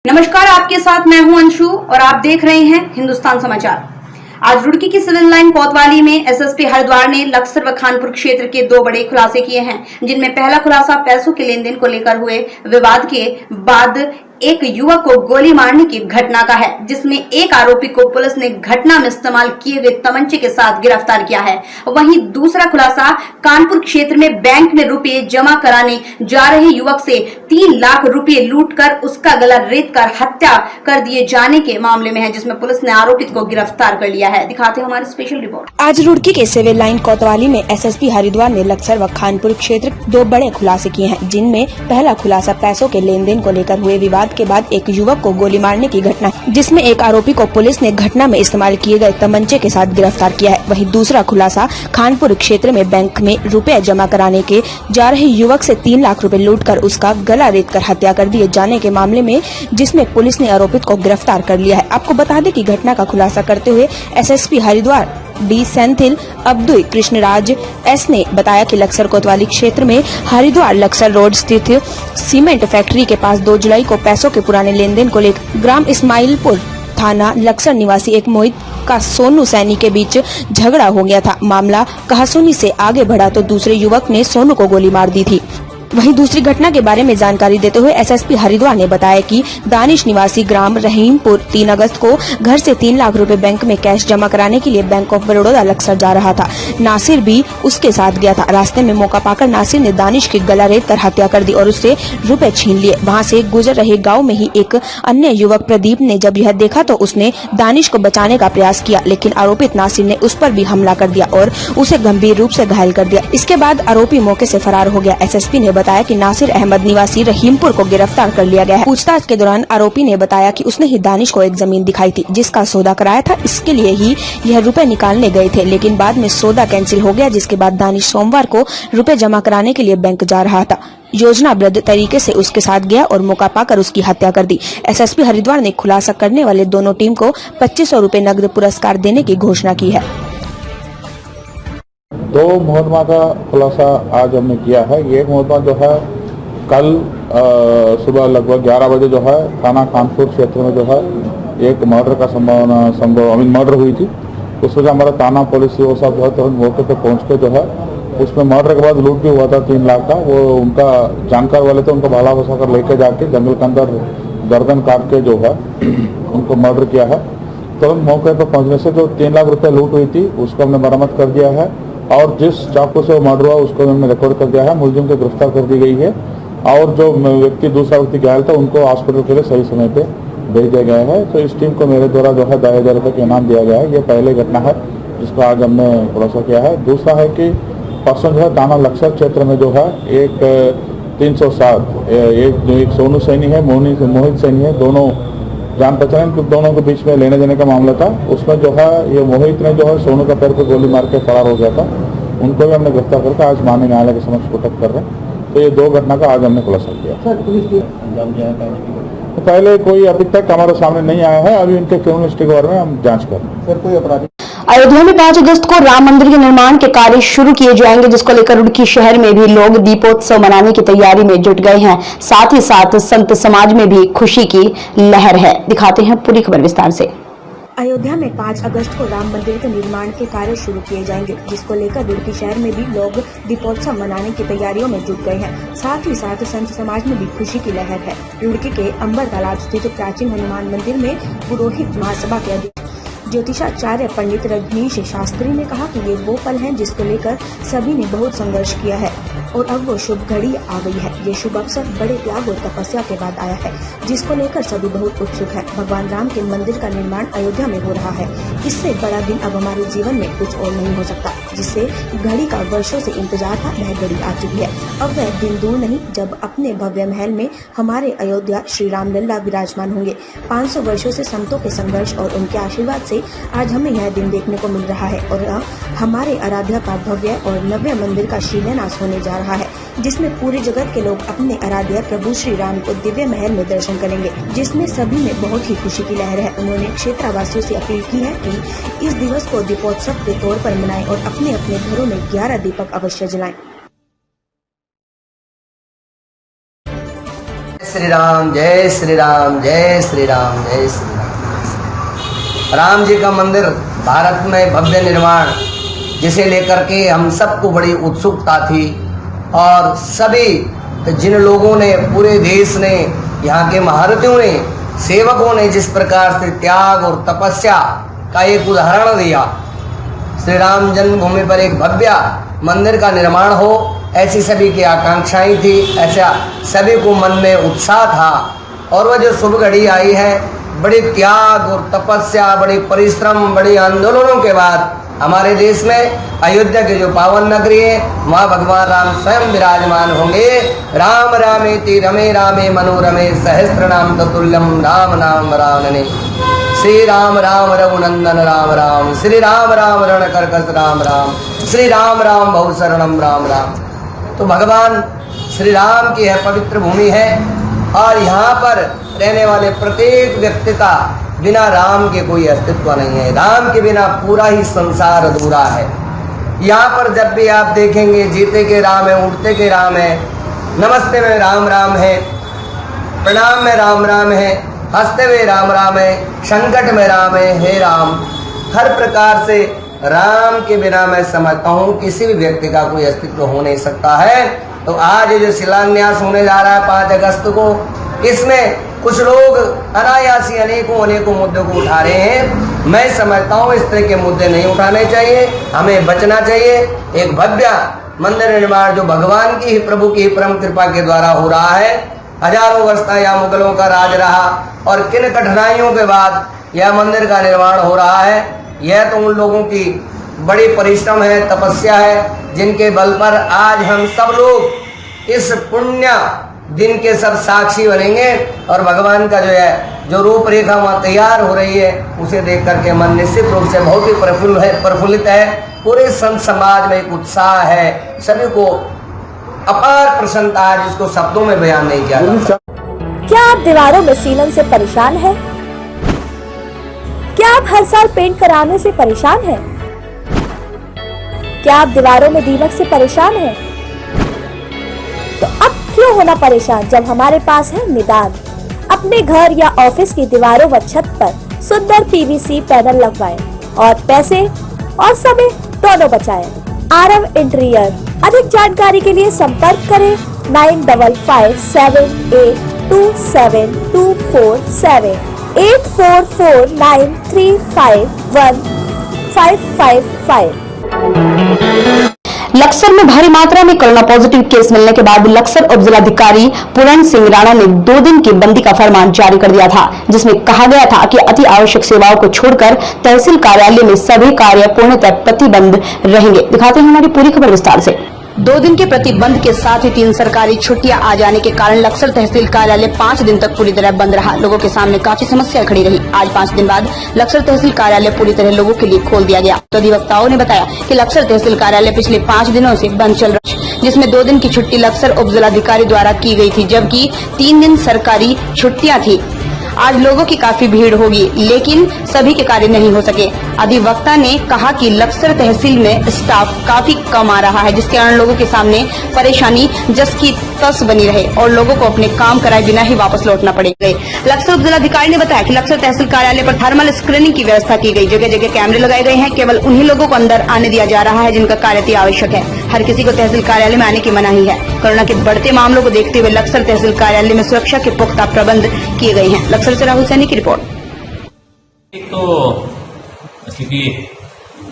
नमस्कार, आपके साथ मैं हूं अंशु और आप देख रहे हैं हिंदुस्तान समाचार। आज रुड़की की सिविल लाइन कोतवाली में एसएसपी हरिद्वार ने लक्सर व खानपुर क्षेत्र के दो बड़े खुलासे किए हैं, जिनमें पहला खुलासा पैसों के लेन देन को लेकर हुए विवाद के बाद एक युवक को गोली मारने की घटना का है, जिसमें एक आरोपी को पुलिस ने घटना में इस्तेमाल किए गए तमंचे के साथ गिरफ्तार किया है। वहीं दूसरा खुलासा कानपुर क्षेत्र में बैंक में रुपए जमा कराने जा रहे युवक से 3 लाख रुपए लूटकर उसका गला रेत कर हत्या कर दिए जाने के मामले में है, जिसमें पुलिस ने आरोपित को गिरफ्तार कर लिया है। दिखाते हैं हमारी स्पेशल रिपोर्ट। आज रुड़की के सिविल लाइन कोतवाली में एसएसपी हरिद्वार ने लक्सर व खानपुर क्षेत्र दो बड़े खुलासे किए हैं, जिनमें पहला खुलासा पैसों के लेन देन को लेकर हुए विवाद के बाद एक युवक को गोली मारने की घटना, जिसमें एक आरोपी को पुलिस ने घटना में इस्तेमाल किए गए तमंचे के साथ गिरफ्तार किया है। वहीं दूसरा खुलासा खानपुर क्षेत्र में बैंक में रुपए जमा कराने के जा रहे युवक से 3 लाख रुपए लूटकर उसका गला रेत कर हत्या कर दिए जाने के मामले में, जिसमें पुलिस ने आरोपित को गिरफ्तार कर लिया है। आपको बता दें कि घटना का खुलासा करते हुए SSP Haridwar D Senthil Abdul Krishnaraj S ने बताया कि लक्सर कोतवाली क्षेत्र में हरिद्वार लक्सर रोड स्थित सीमेंट फैक्ट्री के पास 2 जुलाई को पैसों के पुराने लेन देन को लेकर ग्राम इस्माइलपुर थाना लक्सर निवासी एक मोहित का सोनू सैनी के बीच झगड़ा हो गया था। मामला कहासुनी से आगे बढ़ा तो दूसरे युवक ने सोनू को गोली मार दी थी। वहीं दूसरी घटना के बारे में जानकारी देते हुए एसएसपी हरिद्वार ने बताया कि दानिश निवासी ग्राम रहीमपुर 3 अगस्त को घर से 3 लाख रुपए बैंक में कैश जमा कराने के लिए बैंक ऑफ बड़ौदा लक्सर जा रहा था। नासिर भी उसके साथ गया था। रास्ते में मौका पाकर नासिर ने दानिश की गला रेत कर हत्या कर दी और उससे रुपए छीन लिए। वहां से गुजर रहे गाँव में ही एक अन्य युवक प्रदीप ने जब यह देखा तो उसने दानिश को बचाने का प्रयास किया, लेकिन आरोपित नासिर ने उस पर भी हमला कर दिया और उसे गंभीर रूप से घायल कर दिया। इसके बाद आरोपी मौके से फरार हो गया। एसएसपी ने बताया कि नासिर अहमद निवासी रहीमपुर को गिरफ्तार कर लिया गया है। पूछताछ के दौरान आरोपी ने बताया कि उसने ही दानिश को एक जमीन दिखाई थी, जिसका सौदा कराया था। इसके लिए ही यह रुपए निकालने गए थे, लेकिन बाद में सौदा कैंसिल हो गया, जिसके बाद दानिश सोमवार को रुपए जमा कराने के लिए बैंक जा रहा था। योजनाबद्ध तरीके से उसके साथ गया और मौका पाकर उसकी हत्या कर दी। एसएसपी हरिद्वार ने खुलासा करने वाले दोनों टीम को 2500 रुपए नकद पुरस्कार देने की घोषणा की है। 2 मुकदमा का खुलासा आज हमने किया है। ये एक मुकदमा जो है कल सुबह लगभग 11 बजे जो है थाना कानपुर क्षेत्र में जो है एक मर्डर का मर्डर हुई थी। उस वजह हमारा थाना पुलिस वो सब जो है तुरंत मौके पर पहुँच के जो है उसमें मर्डर के बाद लूट भी हुआ था 3 लाख का। वो उनका जानकार वाले थे, उनका भाला बसा कर लेके जाके जंगल के अंदर गर्दन काट के जो है उनको मर्डर किया है। तुरंत मौके पर पहुँचने से जो 3 लाख रुपये लूट हुई थी उसको हमने बरामद कर दिया है और जिस चाकू से वो मर्डर हुआ उसको हमने रिकॉर्ड कर दिया है। मुलजिम को गिरफ्तार कर दी गई है और जो दूसरा व्यक्ति घायल था उनको हॉस्पिटल के लिए सही समय पे भेज दिया गया है। तो इस टीम को मेरे द्वारा जो है 10,000 रुपये का इनाम दिया गया है। ये पहले घटना है जिसका आज हमने खुलासा किया है। दूसरा है कि परसों जो है थाना लक्सर क्षेत्र में जो है एक 307 एक सोनू सैनी है, मोहित सैनी है, दोनों जान पहचान के दोनों के बीच में लेने देने का मामला था। उसमें जो है ये मोहित ने जो है सोनू का पैर पर गोली मार के फरार हो गया था। उनको भी हमने गिरफ्तार करके आज माननीय न्यायालय के समक्ष पुटअप कर रहे हैं। तो ये 2 घटना का आज हमने खुलासा किया। तो पहले कोई अभी तक हमारे सामने नहीं आया है। अभी उनके क्रिमिनल हिस्ट्री के बारे में हम जांच कर रहे हैं। सर कोई अपराधी अयोध्या में 5 अगस्त को राम मंदिर के निर्माण के कार्य शुरू किए जाएंगे, जिसको लेकर रुड़की शहर में भी लोग दीपोत्सव मनाने की तैयारी में जुट गए हैं। साथ ही साथ संत समाज में भी खुशी की लहर है। दिखाते हैं पूरी खबर विस्तार से। अयोध्या में 5 अगस्त को राम मंदिर के निर्माण के कार्य शुरू किए जाएंगे, जिसको लेकर रुड़की शहर में भी लोग दीपोत्सव मनाने की तैयारियों में जुट गए हैं। साथ ही साथ संत समाज में भी खुशी की लहर है। रुड़की के अंबर तालाब स्थित प्राचीन हनुमान मंदिर में पुरोहित महासभा के अध्यक्ष ज्योतिषाचार्य पंडित रजनीश शास्त्री ने कहा कि ये वो पल हैं जिसको लेकर सभी ने बहुत संघर्ष किया है और अब वो शुभ घड़ी आ गई है। ये शुभ अवसर बड़े त्याग और तपस्या के बाद आया है, जिसको लेकर सभी बहुत उत्सुक है। भगवान राम के मंदिर का निर्माण अयोध्या में हो रहा है। इससे बड़ा दिन अब हमारे जीवन में कुछ और नहीं हो सकता। जिससे घड़ी का वर्षों से इंतजार था, वह घड़ी आ चुकी है। अब वह दिन दूर नहीं जब अपने भव्य महल में हमारे अयोध्या श्री राम लल्ला विराजमान होंगे। 500 वर्षों से संतों के संघर्ष और उनके आशीर्वाद से आज हमें यह दिन देखने को मिल रहा है और हमारे आराध्या का भव्य और नव्य मंदिर का शिलान्यास होने जा रहा है, जिसमें पूरे जगत के लोग अपने आराध्य प्रभु श्री राम को दिव्य महल में दर्शन करेंगे, जिसमें सभी में बहुत ही खुशी की लहर है। उन्होंने क्षेत्रवासियों से अपील की है कि इस दिवस को दीपोत्सव के तौर पर मनाएं और अपने अपने घरों में 11 दीपक अवश्य जलाएं। श्री राम, जय श्री राम, जय श्री राम, जय श्री राम। राम जी का मंदिर भारत में भव्य निर्माण, जिसे लेकर के हम सबको बड़ी उत्सुकता थी और सभी जिन लोगों ने, पूरे देश ने, यहाँ के महारथियों ने, सेवकों ने जिस प्रकार से त्याग और तपस्या का एक उदाहरण दिया, श्री राम जन्मभूमि पर एक भव्य मंदिर का निर्माण हो, ऐसी सभी की आकांक्षाएं थी, ऐसा सभी को मन में उत्साह था। और वह जो शुभ घड़ी आई है, बड़े त्याग और तपस्या, बड़े परिश्रम, बड़े आंदोलनों के बाद हमारे देश में अयोध्या के जो पावन नगरी है, वहाँ भगवान राम स्वयं विराजमान होंगे। राम रामेति रमे रामे मनोरमे सहस्त्र नाम ततुल्यम राम नाम वरानने। श्री राम राम रघुनंदन राम राम, श्री राम राम रण कर्कश राम राम, श्री राम राम बहु शरणम राम राम। तो भगवान श्री राम की यह पवित्र भूमि है और यहाँ पर रहने वाले प्रत्येक व्यक्ति का बिना राम के कोई अस्तित्व नहीं है। राम के बिना पूरा ही संसार अधूरा है। यहाँ पर जब भी आप देखेंगे, जीते के राम है, उठते के राम है, नमस्ते में राम राम है, प्रणाम में राम राम है, हंसते हुए राम राम है, संकट में राम है, हे राम। हर प्रकार से राम के बिना मैं समझता हूँ किसी भी व्यक्ति का कोई अस्तित्व हो नहीं सकता है। तो आज जो शिलान्यास होने जा रहा है 5 अगस्त को, इसमें कुछ लोग अनायासी अनेकों मुद्दों को उठा रहे हैं। मैं समझता हूँ इस तरह के मुद्दे नहीं उठाने चाहिए, हमें बचना चाहिए। एक भव्य मंदिर निर्माण जो भगवान की ही, प्रभु की ही परम कृपा के द्वारा हो रहा है। हजारों वर्ष तक यहाँ मुगलों का राज रहा और किन कठिनाइयों के बाद यह मंदिर का निर्माण हो रहा है। यह तो उन लोगों की बड़ी परिश्रम है, तपस्या है, जिनके बल पर आज हम सब लोग इस पुण्य दिन के सब साक्षी बनेंगे और भगवान का जो है, जो रूपरेखा वहाँ तैयार हो रही है, उसे देख करके मन निश्चित रूप से बहुत ही प्रफुल्लित है। पूरे संत समाज में एक उत्साह है, सभी को अपार प्रसन्नता है, जिसको शब्दों में बयान नहीं किया जा सकता। क्या आप दीवारों में सीलन से परेशान हैं? क्या आप हर साल पेंट कराने से परेशान हैं? क्या आप दीवारों में दीमक से परेशान हैं? तो अब क्यों होना परेशान जब हमारे पास है निदान। अपने घर या ऑफिस की दीवारों व छत पर सुंदर पीवीसी पैनल लगवाएं और पैसे और समय दोनों बचाएं। आरव इंटीरियर। अधिक जानकारी के लिए संपर्क करें 9558272475 8449351555। लक्सर में भारी मात्रा में कोरोना पॉजिटिव केस मिलने के बाद लक्सर उप जिलाधिकारी पूरण सिंह राणा ने 2 दिन की बंदी का फरमान जारी कर दिया था, जिसमें कहा गया था कि अति आवश्यक सेवाओं को छोड़कर तहसील कार्यालय में सभी कार्य पूर्णतः प्रतिबंध रहेंगे। दिखाते हैं हमारी पूरी खबर विस्तार से। 2 दिन के प्रतिबंध के साथ ही 3 सरकारी छुट्टियां आ जाने के कारण लक्सर तहसील कार्यालय 5 दिन तक पूरी तरह बंद रहा। लोगों के सामने काफी समस्या खड़ी रही। आज 5 दिन बाद लक्सर तहसील कार्यालय पूरी तरह लोगों के लिए खोल दिया गया। तो अधिवक्ताओं ने बताया कि लक्सर तहसील कार्यालय पिछले 5 दिनों से बंद चल रहा है, जिसमें 2 दिन की छुट्टी लक्सर उप जिलाधिकारी द्वारा की गई थी, जबकि 3 दिन सरकारी छुट्टियां थी। आज लोगों की काफी भीड़ होगी, लेकिन सभी के कार्य नहीं हो सके। अधिवक्ता ने कहा कि लक्सर तहसील में स्टाफ काफी कम आ रहा है, जिसके कारण लोगों के सामने परेशानी जस की तस बनी रहे और लोगों को अपने काम कराए बिना ही वापस लौटना पड़ेगा। लक्सर उप जिलाधिकारी ने बताया कि लक्सर तहसील कार्यालय पर थर्मल स्क्रीनिंग की व्यवस्था की गई। जगह जगह कैमरे लगाए गए हैं। केवल उन्हीं लोगों को अंदर आने दिया जा रहा है जिनका कार्य अति आवश्यक है। हर किसी को तहसील कार्यालय में आने की मनाही है। कोरोना के बढ़ते मामलों को देखते हुए लक्सर तहसील कार्यालय में सुरक्षा के पुख्ता प्रबंध किए गए हैं। लक्सर से राहुल सैनी की रिपोर्ट। एक तो क्योंकि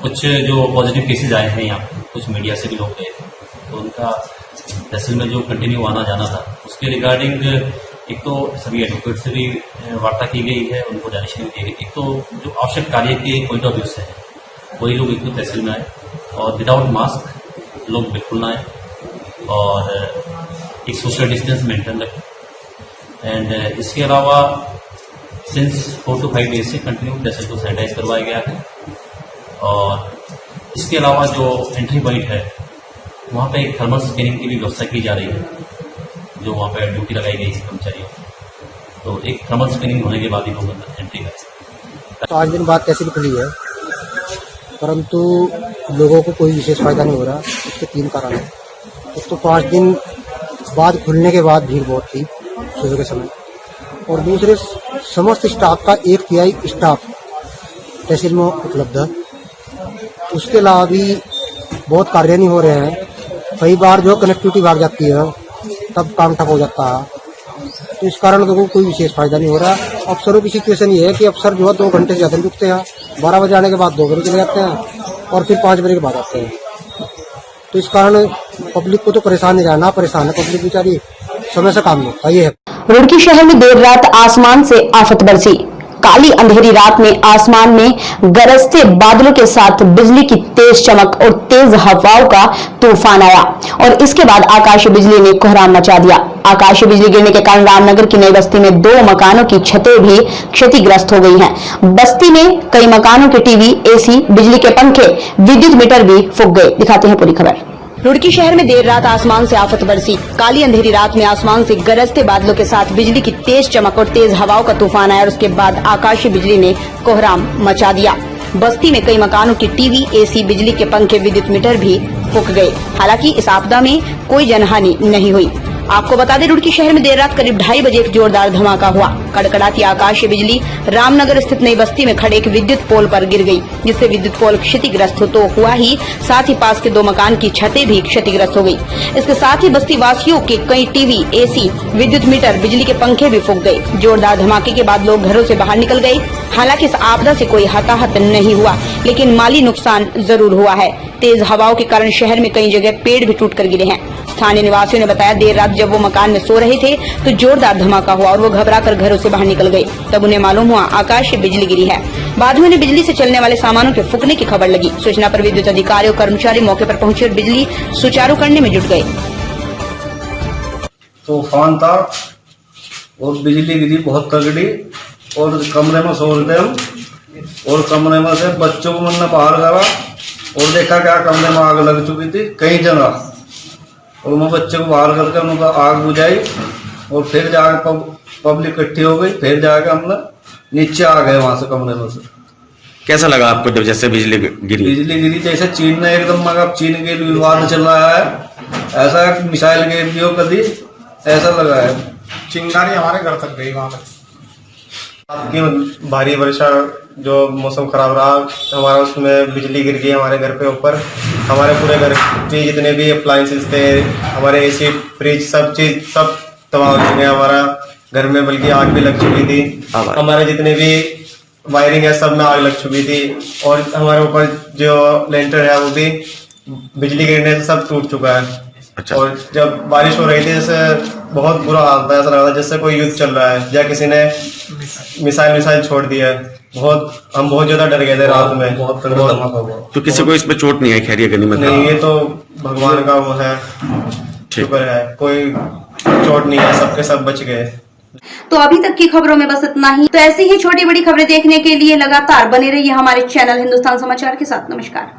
कुछ जो पॉजिटिव केसेज आए हैं यहाँ, कुछ मीडिया से भी लोग गए थे, तो उनका तहसील में जो कंटिन्यू आना जाना था, उसके रिगार्डिंग एक तो सभी एडवोकेट से भी वार्ता की गई है, उनको जानकारी दी गई। एक तो जो आवश्यक कार्य के पॉइंट ऑफ व्यू से है, वही लोग एक तो तहसील में आए और विदाउट मास्क लोग बिल्कुल ना आए और एक सोशल डिस्टेंस मेंटेन रखें। एंड इसके अलावा सिंस 4 to 5 डेज से कंटिन्यू तहसील को सैनिटाइज करवाया गया है। और इसके अलावा जो एंट्री पॉइंट है, वहाँ पे एक थर्मल स्कैनिंग की भी व्यवस्था की जा रही है, जो वहाँ पे ड्यूटी लगाई गई कर्मचारियों को। तो एक थर्मल स्कैनिंग होने के बाद ही लोग एंट्री कर सकते। 5 दिन बाद तहसील खुली है, परंतु लोगों को कोई विशेष फायदा नहीं हो रहा। इसके 3 कारण हैं। एक तो 5 दिन बाद खुलने के बाद भीड़ बहुत थी, सुबह के समय, और दूसरे समस्त स्टाफ का 1/3 स्टाफ तहसील में उपलब्ध है। उसके अलावा भी बहुत कार्य नहीं हो रहे हैं। कई बार जो कनेक्टिविटी भाग जाती है तब काम ठप हो जाता है, तो इस कारण लोगों को कोई विशेष फायदा नहीं हो रहा। अफसरों की सिचुएशन ये है कि अफसर जो है 2 घंटे से ज़्यादा रुकते हैं, 12 बजे आने के बाद 2 बजे चले जाते हैं और फिर 5 बजे के बाद आते हैं। तो इस कारण पब्लिक को तो परेशान नहीं रहना, परेशान है पब्लिक बेचारी, समय से काम नहीं होता। ये है रुड़की शहर में देर रात आसमान से आफत बरसी। काली अंधेरी रात में आसमान में गरजते बादलों के साथ बिजली की तेज चमक और तेज हवाओं का तूफान आया और इसके बाद आकाशीय बिजली ने कोहराम मचा दिया। आकाशीय बिजली गिरने के कारण रामनगर की नई बस्ती में 2 मकानों की छतें भी क्षतिग्रस्त हो गई हैं। बस्ती में कई मकानों के टीवी, एसी, बिजली के पंखे, विद्युत मीटर भी फूंक गए। दिखाते हैं पूरी खबर। रुड़की शहर में देर रात आसमान से आफत बरसी। काली अंधेरी रात में आसमान से गरजते बादलों के साथ बिजली की तेज चमक और तेज हवाओं का तूफान आया और उसके बाद आकाशीय बिजली ने कोहराम मचा दिया। बस्ती में कई मकानों की टीवी, एसी, बिजली के पंखे, विद्युत मीटर भी फूंक गए। हालांकि इस आपदा में कोई जनहानि नहीं हुई। आपको बता दें, रुड़की शहर में देर रात करीब 2:30 बजे एक जोरदार धमाका हुआ। कड़कड़ाती आकाशीय बिजली रामनगर स्थित नई बस्ती में खड़े एक विद्युत पोल पर गिर गई, जिससे विद्युत पोल क्षतिग्रस्त तो हुआ ही, साथ ही पास के 2 मकान की छतें भी क्षतिग्रस्त हो गई। इसके साथ ही बस्ती वासियों के कई टीवी, एसी, विद्युत मीटर, बिजली के पंखे भी फूंक गए। जोरदार धमाके के बाद लोग घरों से बाहर निकल गए। हालांकि इस आपदा से कोई हताहत नहीं हुआ, लेकिन माली नुकसान जरूर हुआ है। तेज हवाओं के कारण शहर में कई जगह पेड़ भी टूट कर गिरे हैं। स्थानीय निवासियों ने बताया, देर रात जब वो मकान में सो रहे थे तो जोरदार धमाका हुआ और वो घबराकर घरों से बाहर निकल गए। तब उन्हें मालूम हुआ आकाशीय बिजली गिरी है। बाद में उन्हें बिजली से चलने वाले सामानों के फूंकने की खबर लगी। सूचना पर विद्युत अधिकारी और कर्मचारी मौके पर पहुंचे और बिजली सुचारू करने में जुट गए। तूफान था और बिजली गिरी बहुत तगड़ी और कमरे में सो रहे थे हम, और कमरे में से बच्चों को मैंने बाहर करा और देखा क्या कमरे में आग लग चुकी थी कई जगह, और मैं बच्चे को बाहर करके उनका आग बुझाई और फिर जाके पब्लिक इकट्ठी हो गई। फिर जाके हम नीचे आ गए वहां से कमरे में से। कैसा लगा आपको जब जैसे बिजली गिरी? बिजली गिरी जैसे चीन ने एकदम, मगर चीन के विवाद चल रहा है, ऐसा मिसाइल गिर दियो कभी, ऐसा लगा है। चिंगारी हमारे घर तक गई वहां पर। आपकी भारी वर्षा, जो मौसम खराब रहा हमारा, उसमें बिजली गिर गई हमारे घर पे ऊपर। हमारे पूरे घर के जितने भी अप्लायंसेस थे, हमारे एसी, फ्रिज, सब चीज सब तबाह हो चुके हैं हमारा घर में, बल्कि आग भी लग चुकी थी। हमारे जितने भी वायरिंग है सब में आग लग चुकी थी, और हमारे ऊपर जो लेंटर है वो भी बिजली गिरने से सब टूट चुका है। अच्छा। और जब बारिश हो रही थी जैसे बहुत बुरा हाल था, ऐसा लग रहा था जैसे कोई युद्ध चल रहा है या किसी ने मिसाइल छोड़ दिया है। हम बहुत ज्यादा डर गए थे रात में। बहुत। तो किसी को इसमें चोट नहीं आई? खैरियत गनीमत? नहीं, ये तो भगवान का वो है, शुक्र है, कोई चोट नहीं है, सबके सब बच गए। तो अभी तक की खबरों में बस इतना ही। तो ऐसी ही छोटी बड़ी खबरें देखने के लिए लगातार बने रहिए हमारे चैनल हिंदुस्तान समाचार के साथ। नमस्कार।